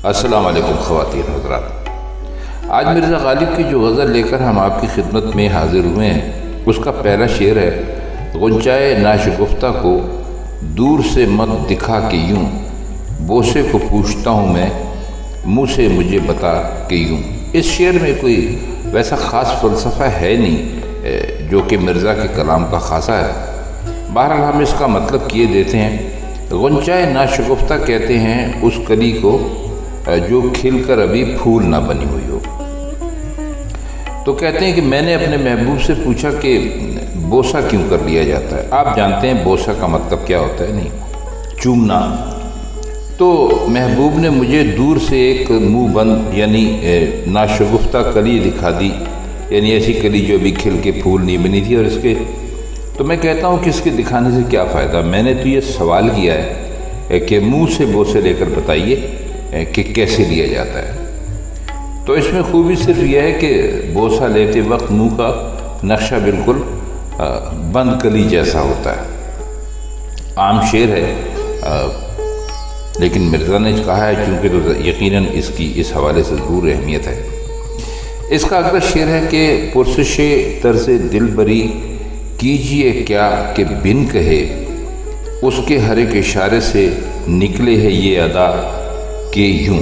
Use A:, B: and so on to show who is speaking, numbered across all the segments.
A: السلام علیکم خواتین حضرات، آج مرزا غالب کی جو غزل لے کر ہم آپ کی خدمت میں حاضر ہوئے ہیں اس کا پہلا شعر ہے: غنچائے ناشگفتہ کو دور سے مت دکھا کے یوں، بوسے کو پوچھتا ہوں میں منہ سے مجھے بتا کے یوں۔ اس شعر میں کوئی ویسا خاص فلسفہ ہے نہیں جو کہ مرزا کے کلام کا خاصہ ہے۔ بہرحال ہم اس کا مطلب کیے دیتے ہیں۔ غنچائے ناشگفتہ کہتے ہیں اس کلی کو جو کھل کر ابھی پھول نہ بنی ہوئی ہو۔ تو کہتے ہیں کہ میں نے اپنے محبوب سے پوچھا کہ بوسہ کیوں کر لیا جاتا ہے۔ آپ جانتے ہیں بوسہ کا مطلب کیا ہوتا ہے، نہیں؟ چومنا۔ تو محبوب نے مجھے دور سے ایک منہ بند یعنی ناشگفتہ کلی دکھا دی، یعنی ایسی کلی جو ابھی کھل کے پھول نہیں بنی تھی۔ اور اس کے تو میں کہتا ہوں کہ اس کے دکھانے سے کیا فائدہ؟ میں نے تو یہ سوال کیا ہے کہ منہ سے بوسے لے کر بتائیے کہ کیسے لیا جاتا ہے۔ تو اس میں خوبی صرف یہ ہے کہ بوسہ لیتے وقت منہ کا نقشہ بالکل بند کلی جیسا ہوتا ہے۔ عام شعر ہے لیکن مرزا نے کہا ہے چونکہ تو یقیناً اس کی اس حوالے سے ضرور اہمیت ہے۔ اس کا اگلا شعر ہے کہ پرسش طرز دل بری کیجئے کیا کہ بن کہے، اس کے ہر ایک اشارے سے نکلے ہے یہ ادا کہ یوں۔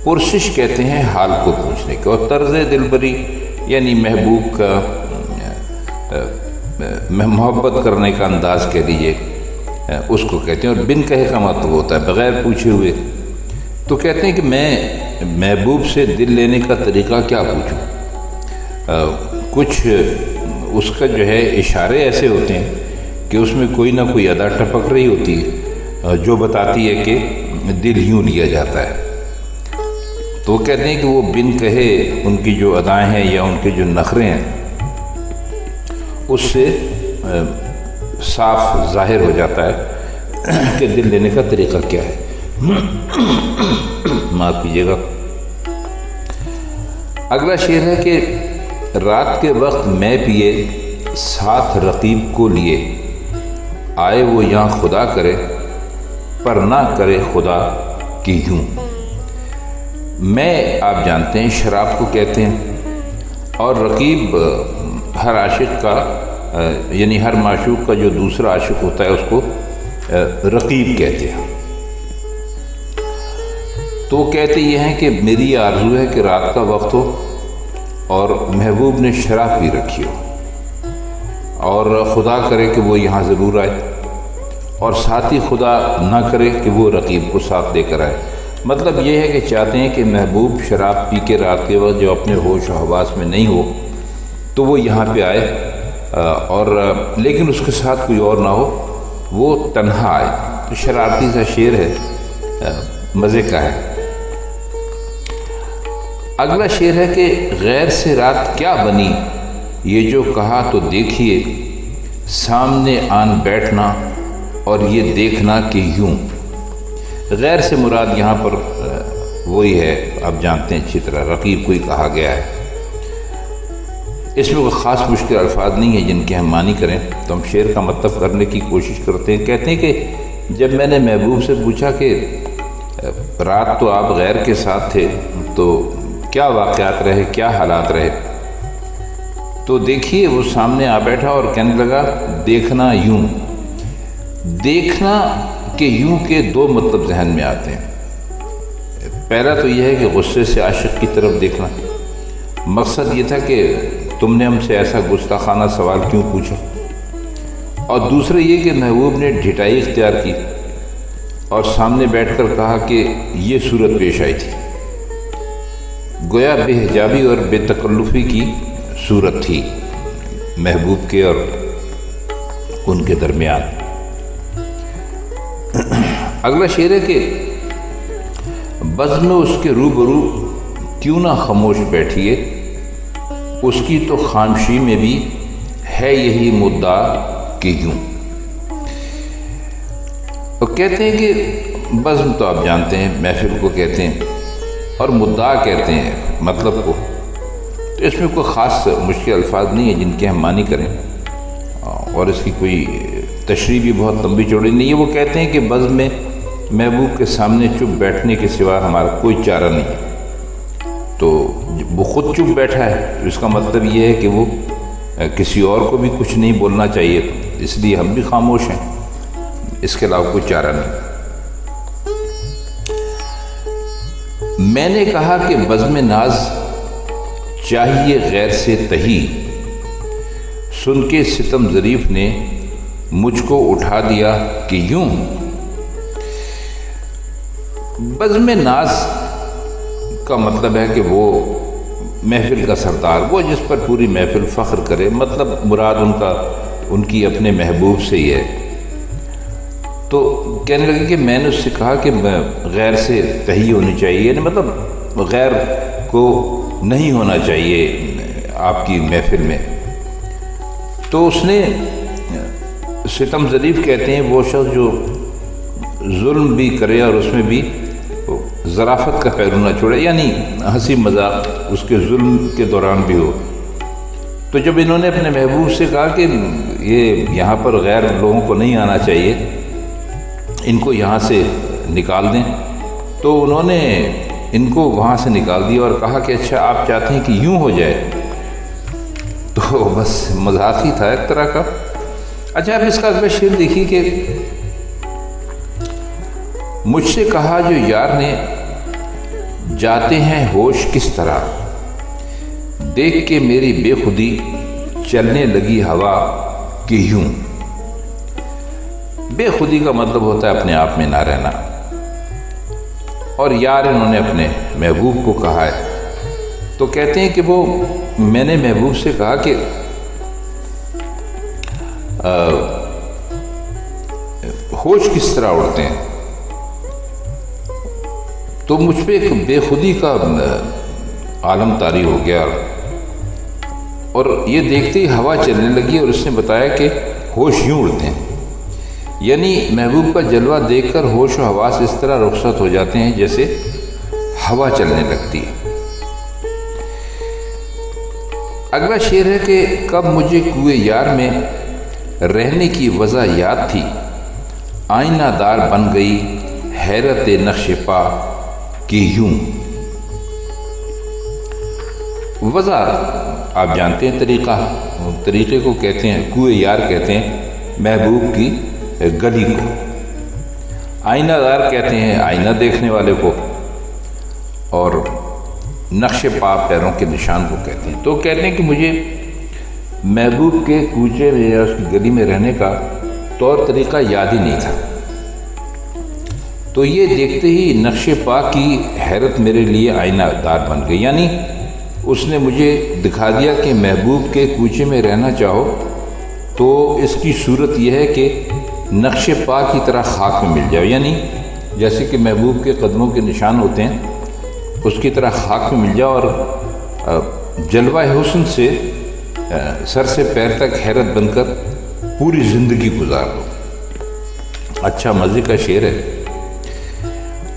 A: پرسش کہتے ہیں حال کو پوچھنے کا، اور طرز دل بری یعنی محبوب کا محبت کرنے کا انداز کہہ لیجیے، اس کو کہتے ہیں۔ اور بن کہے کا مطلب ہوتا ہے بغیر پوچھے ہوئے۔ تو کہتے ہیں کہ میں محبوب سے دل لینے کا طریقہ کیا پوچھوں؟ کچھ اس کا جو ہے اشارے ایسے ہوتے ہیں کہ اس میں کوئی نہ کوئی ادا ٹپک رہی ہوتی ہے جو بتاتی ہے کہ دل یوں لیا جاتا ہے۔ تو وہ کہتے ہیں کہ وہ بن کہے ان کی جو ادائیں ہیں یا ان کے جو نخرے ہیں اس سے صاف ظاہر ہو جاتا ہے کہ دل لینے کا طریقہ کیا ہے۔ معاف کیجیے گا۔ اگلا شعر ہے کہ رات کے وقت میں پیے ساتھ رقیب کو لیے، آئے وہ یہاں خدا کرے پر نہ کرے خدا کی یوں۔ میں آپ جانتے ہیں شراب کو کہتے ہیں، اور رقیب ہر عاشق کا یعنی ہر معشوق کا جو دوسرا عاشق ہوتا ہے اس کو رقیب کہتے ہیں۔ تو کہتے یہ ہیں کہ میری آرزو ہے کہ رات کا وقت ہو اور محبوب نے شراب پی رکھی ہو، اور خدا کرے کہ وہ یہاں ضرور آئے، اور ساتھ ہی خدا نہ کرے کہ وہ رقیب کو ساتھ لے کر آئے۔ مطلب یہ ہے کہ چاہتے ہیں کہ محبوب شراب پی کے رات کے وقت جو اپنے ہوش و حواس میں نہیں ہو تو وہ یہاں پہ آئے، اور لیکن اس کے ساتھ کوئی اور نہ ہو، وہ تنہا آئے۔ تو شرارتی سا شعر ہے، مزے کا ہے۔ اگلا شعر ہے کہ غیر سے رات کیا بنی، یہ جو کہا تو دیکھیے، سامنے آن بیٹھنا اور یہ دیکھنا کہ یوں۔ غیر سے مراد یہاں پر وہی ہے، آپ جانتے ہیں اچھی طرح، رقیب کو ہی کہا گیا ہے۔ اس میں کوئی خاص مشکل الفاظ نہیں ہے جن کے ہم معنی کریں، تو ہم شعر کا مطلب کرنے کی کوشش کرتے ہیں۔ کہتے ہیں کہ جب میں نے محبوب سے پوچھا کہ رات تو آپ غیر کے ساتھ تھے تو کیا واقعات رہے، کیا حالات رہے، تو دیکھیے وہ سامنے آ بیٹھا اور کہنے لگا دیکھنا یوں۔ دیکھنا کہ یوں کے دو مطلب ذہن میں آتے ہیں۔ پہلا تو یہ ہے کہ غصے سے عاشق کی طرف دیکھنا، مقصد یہ تھا کہ تم نے ہم سے ایسا گستاخانہ سوال کیوں پوچھا، اور دوسرا یہ کہ محبوب نے ڈھٹائی اختیار کی اور سامنے بیٹھ کر کہا کہ یہ صورت پیش آئی تھی، گویا بے حجابی اور بے تکلفی کی صورت تھی محبوب کے اور ان کے درمیان۔ اگلا شعر ہے کہ بزم میں اس کے روبرو کیوں نہ خاموش بیٹھیے، اس کی تو خاموشی میں بھی ہے یہی مدعا کہ یوں۔ اور کہتے ہیں کہ بزم تو آپ جانتے ہیں محفل کو کہتے ہیں، اور مدعا کہتے ہیں مطلب کو۔ تو اس میں کوئی خاص مشکل الفاظ نہیں ہے جن کے ہم معنی کریں، اور اس کی کوئی تشریح بھی بہت لمبی چوڑی نہیں ہے۔ وہ کہتے ہیں کہ بزم میں محبوب کے سامنے چپ بیٹھنے کے سوا ہمارا کوئی چارہ نہیں ہے۔ تو وہ خود چپ بیٹھا ہے، اس کا مطلب یہ ہے کہ وہ کسی اور کو بھی کچھ نہیں بولنا چاہیے، اس لیے ہم بھی خاموش ہیں، اس کے علاوہ کوئی چارہ نہیں۔ میں نے کہا کہ بزم ناز چاہیے غیر سے تہی، سن کے ستم ظریف نے مجھ کو اٹھا دیا کہ یوں۔ بزم ناز کا مطلب ہے کہ وہ محفل کا سردار، وہ جس پر پوری محفل فخر کرے، مطلب مراد ان کی اپنے محبوب سے ہی ہے۔ تو کہنے لگے کہ میں نے اس سے کہا کہ غیر سے تہی ہونی چاہیے، یعنی مطلب غیر کو نہیں ہونا چاہیے آپ کی محفل میں۔ تو اس نے، ستم ظریف کہتے ہیں وہ شخص جو ظلم بھی کرے اور اس میں بھی ظرافت کا پہلو نہ چھوڑے، یعنی ہنسی مذاق اس کے ظلم کے دوران بھی ہو۔ تو جب انہوں نے اپنے محبوب سے کہا کہ یہ یہاں پر غیر لوگوں کو نہیں آنا چاہیے، ان کو یہاں سے نکال دیں، تو انہوں نے ان کو وہاں سے نکال دیا اور کہا کہ اچھا آپ چاہتے ہیں کہ یوں ہو جائے؟ تو بس مذاق ہی تھا ایک طرح کا۔ اچھا اب اس کا اگلا شعر دیکھیے کہ مجھ سے کہا جو یار نے جاتے ہیں ہوش کس طرح، دیکھ کے میری بے خودی چلنے لگی ہوا کہ یوں۔ بے خودی کا مطلب ہوتا ہے اپنے آپ میں نہ رہنا، اور یار انہوں نے اپنے محبوب کو کہا ہے۔ تو کہتے ہیں کہ وہ میں نے محبوب سے کہا کہ ہوش کس طرح اڑتے ہیں، تو مجھ پہ ایک بے خودی کا عالم طاری ہو گیا، اور یہ دیکھتے ہی ہوا چلنے لگی، اور اس نے بتایا کہ ہوش یوں اڑتے ہیں، یعنی محبوب کا جلوہ دیکھ کر ہوش و حواس اس طرح رخصت ہو جاتے ہیں جیسے ہوا چلنے لگتی ہے۔ اگلا شعر ہے کہ کب مجھے کوئے یار میں رہنے کی وجہ یاد تھی، آئینہ دار بن گئی حیرت نقش پا کہ یوں۔ وجہ آپ جانتے ہیں طریقے کو کہتے ہیں، کوئے یار کہتے ہیں محبوب کی گلی کو، آئینہ دار کہتے ہیں آئینہ دیکھنے والے کو، اور نقش پا پیروں کے نشان کو کہتے ہیں۔ تو کہتے ہیں کہ مجھے محبوب کے کوچے میں یا اس کی گلی میں رہنے کا طور طریقہ یاد ہی نہیں تھا، تو یہ دیکھتے ہی نقش پا کی حیرت میرے لیے آئینہ دار بن گئی، یعنی اس نے مجھے دکھا دیا کہ محبوب کے کوچے میں رہنا چاہو تو اس کی صورت یہ ہے کہ نقش پا کی طرح خاک میں مل جاؤ، یعنی جیسے کہ محبوب کے قدموں کے نشان ہوتے ہیں اس کی طرح خاک میں مل جاؤ، اور جلوہ حسن سے سر سے پیر تک حیرت بن کر پوری زندگی گزار دو۔ اچھا مزے کا شعر ہے۔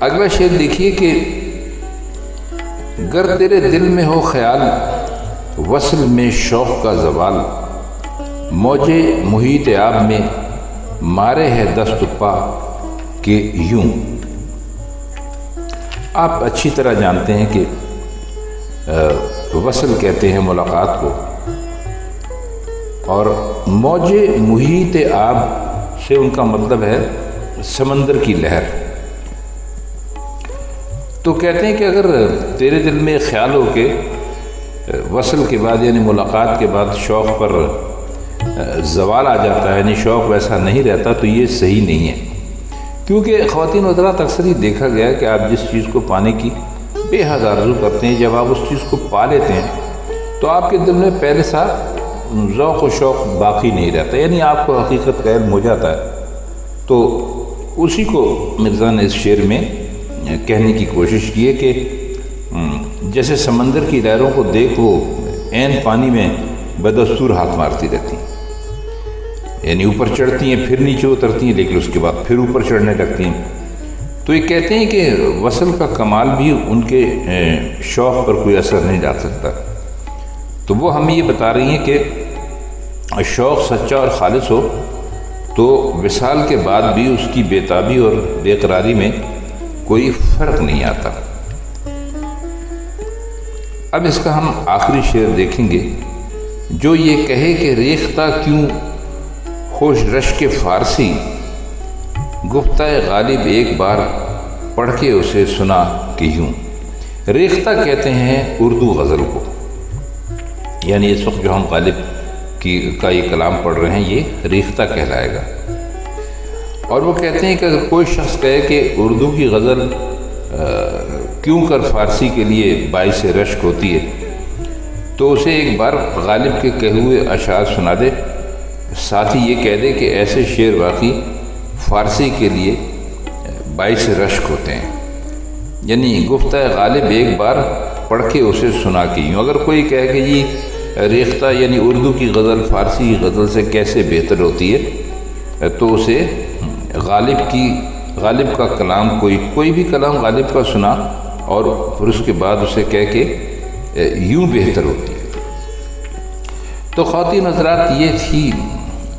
A: اگلا شعر دیکھیے کہ گر تیرے دل میں ہو خیال وصل میں شوق کا زوال، موجے محیط آب میں مارے ہے دست پا کہ یوں۔ آپ اچھی طرح جانتے ہیں کہ وصل کہتے ہیں ملاقات کو، اور موجے محیط آب سے ان کا مطلب ہے سمندر کی لہر۔ تو کہتے ہیں کہ اگر تیرے دل میں خیال ہو کہ وصل کے بعد یعنی ملاقات کے بعد شوق پر زوال آ جاتا ہے، یعنی شوق ویسا نہیں رہتا، تو یہ صحیح نہیں ہے، کیونکہ خواتین حضرات اکثر ہی دیکھا گیا ہے کہ آپ جس چیز کو پانے کی بے حد آرزو کرتے ہیں، جب آپ اس چیز کو پا لیتے ہیں تو آپ کے دل میں پہلے سا ذوق و شوق باقی نہیں رہتا، یعنی آپ کو حقیقت کا علم ہو جاتا ہے۔ تو اسی کو مرزا نے اس شعر میں کہنے کی کوشش کی ہے کہ جیسے سمندر کی لہروں کو دیکھ وہ عین پانی میں بدستور ہاتھ مارتی رہتی ہیں، یعنی اوپر چڑھتی ہیں پھر نیچے اترتی ہیں، لیکن اس کے بعد پھر اوپر چڑھنے لگتی ہیں۔ تو یہ کہتے ہیں کہ وصل کا کمال بھی ان کے شوق پر کوئی اثر نہیں ڈال سکتا۔ تو وہ ہمیں یہ بتا رہی ہیں کہ شوق سچا اور خالص ہو تو تو وصال کے بعد بھی اس کی بےتابی اور بے قراری میں کوئی فرق نہیں آتا۔ اب اس کا ہم آخری شعر دیکھیں گے، جو یہ کہے کہ ریختہ کیوں ہوش رش کے فارسی، گفتہ غالب ایک بار پڑھ کے اسے سنا کہ یوں۔ ریختہ کہتے ہیں اردو غزل کو، یعنی اس وقت جو ہم غالب کا یہ کلام پڑھ رہے ہیں یہ ریختہ کہلائے گا۔ اور وہ کہتے ہیں کہ اگر کوئی شخص کہے کہ اردو کی غزل کیوں کر فارسی کے لیے باعث رشک ہوتی ہے، تو اسے ایک بار غالب کے کہے ہوئے اشعار سنا دے، ساتھ ہی یہ کہہ دے کہ ایسے شعر واقعی فارسی کے لیے باعث رشک ہوتے ہیں، یعنی گفتہ غالب ایک بار پڑھ کے اسے سنا کے یوں۔ اگر کوئی کہے کہ جی ریختہ یعنی اردو کی غزل فارسی کی غزل سے کیسے بہتر ہوتی ہے، تو اسے غالب کا کلام کوئی بھی کلام غالب کا سنا اور پھر اس کے بعد اسے کہہ کے یوں بہتر ہوتی ہے۔ تو خواتین حضرات، یہ تھی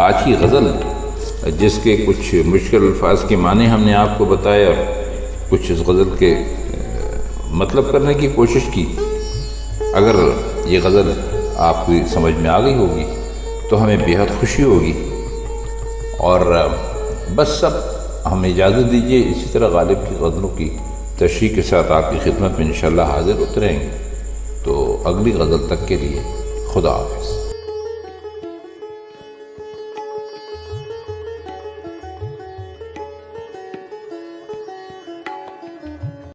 A: آج کی غزل، جس کے کچھ مشکل الفاظ کے معنی ہم نے آپ کو بتائے اور کچھ اس غزل کے مطلب کرنے کی کوشش کی۔ اگر یہ غزل آپ کی سمجھ میں آ گئی ہوگی تو ہمیں بہت خوشی ہوگی، اور بس اب ہمیں اجازت دیجیے، اسی طرح غالب کی غزلوں کی تشریح کے ساتھ آپ کی خدمت میں انشاءاللہ حاضر ہوتے رہیں گے۔ تو اگلی غزل تک کے لیے خدا حافظ۔